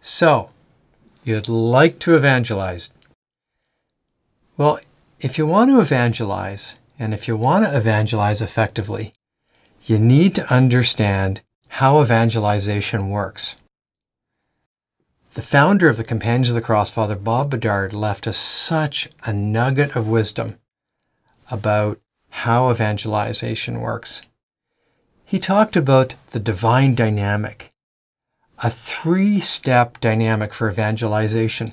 So, you'd like to evangelize. Well, if you want to evangelize, and if you want to evangelize effectively, you need to understand how evangelization works. The founder of the Companions of the Cross, Father Bob Bedard, left us such a nugget of wisdom about how evangelization works. He talked about the divine dynamic, a 3-step dynamic for evangelization.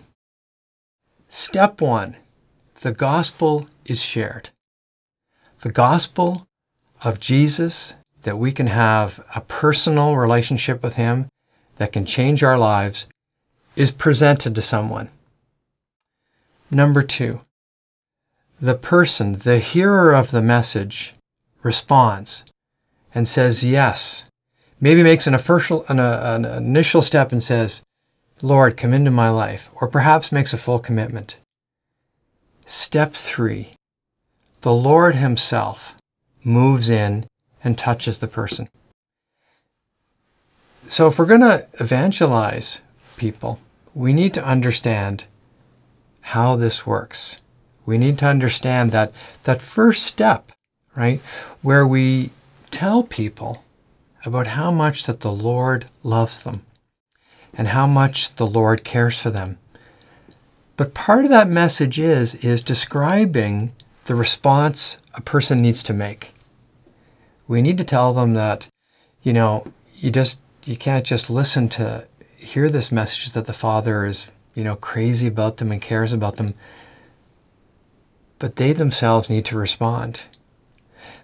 Step 1, the gospel is shared. The gospel of Jesus, that we can have a personal relationship with Him that can change our lives, is presented to someone. Number 2, the person, the hearer of the message, responds and says yes. Maybe makes an initial step and says, Lord, come into my life, or perhaps makes a full commitment. Step 3, the Lord Himself moves in and touches the person. So if we're going to evangelize people, we need to understand how this works. We need to understand that first step, right, where we tell people about how much that the Lord loves them and how much the Lord cares for them. But part of that message is describing the response a person needs to make. We need to tell them that, you can't just listen to hear this message that the Father is, crazy about them and cares about them, but they themselves need to respond.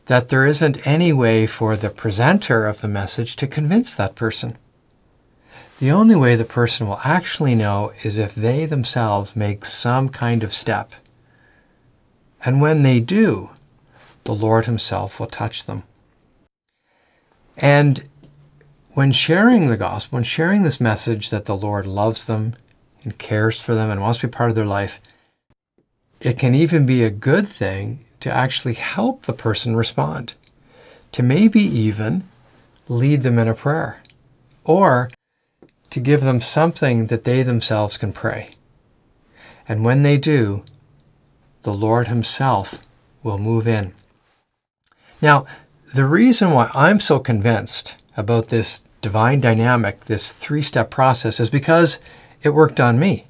That there isn't any way for the presenter of the message to convince that person. The only way the person will actually know is if they themselves make some kind of step. And when they do, the Lord Himself will touch them. And when sharing the gospel, when sharing this message that the Lord loves them and cares for them and wants to be part of their life, it can even be a good thing to actually help the person respond, to maybe even lead them in a prayer, or to give them something that they themselves can pray. And when they do, the Lord Himself will move in. Now, the reason why I'm so convinced about this divine dynamic, this 3-step process, is because it worked on me.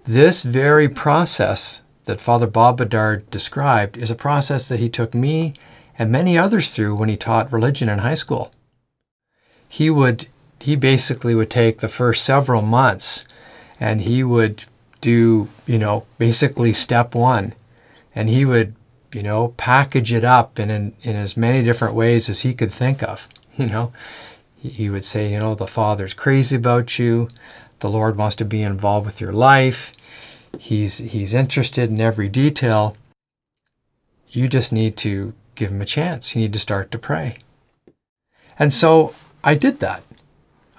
This very process that Father Bob Bedard described is a process that he took me and many others through when he taught religion in high school. He basically would take the first several months and he would do, basically step 1, and he would, package it up in as many different ways as he could think of. He would say, the Father's crazy about you. The Lord wants to be involved with your life. He's interested in every detail. You just need to give Him a chance. You need to start to pray. And so I did that.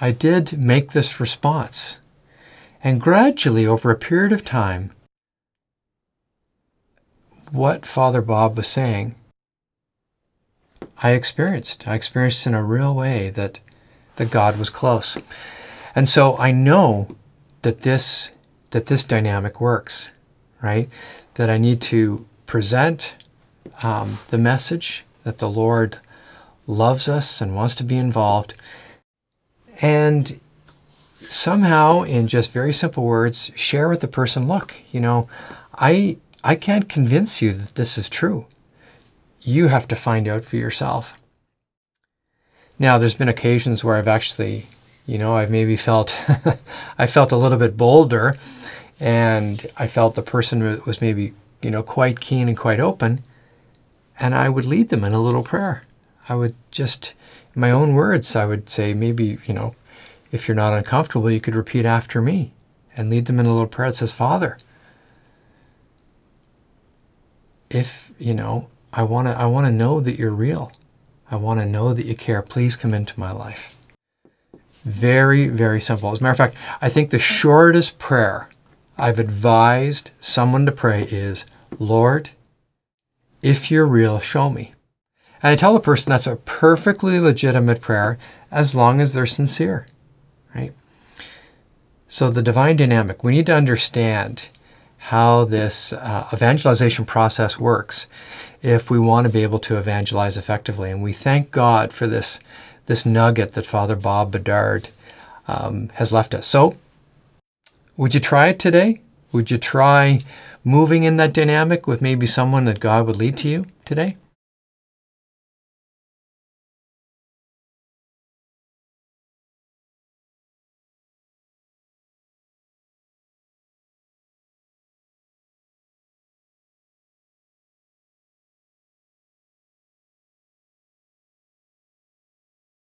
I did make this response. And gradually, over a period of time, what Father Bob was saying, I experienced in a real way that God was close. And so I know that this dynamic works, right? That I need to present the message that the Lord loves us and wants to be involved. And somehow, in just very simple words, share with the person, look, I can't convince you that this is true. You have to find out for yourself. Now, there's been occasions where I've actually, I've maybe felt, I felt a little bit bolder, and I felt the person was maybe, quite keen and quite open, and I would lead them in a little prayer. I would just, in my own words, I would say, maybe, if you're not uncomfortable, you could repeat after me and lead them in a little prayer that says, Father, if, I want to know that you're real. I want to know that you care. Please come into my life. Very, very simple. As a matter of fact, I think the shortest prayer I've advised someone to pray is, Lord, if you're real, show me. And I tell the person that's a perfectly legitimate prayer as long as they're sincere, right? So the divine dynamic, we need to understand how this evangelization process works if we want to be able to evangelize effectively. And we thank God for this nugget that Father Bob Bedard has left us. So would you try it today? Would you try moving in that dynamic with maybe someone that God would lead to you today?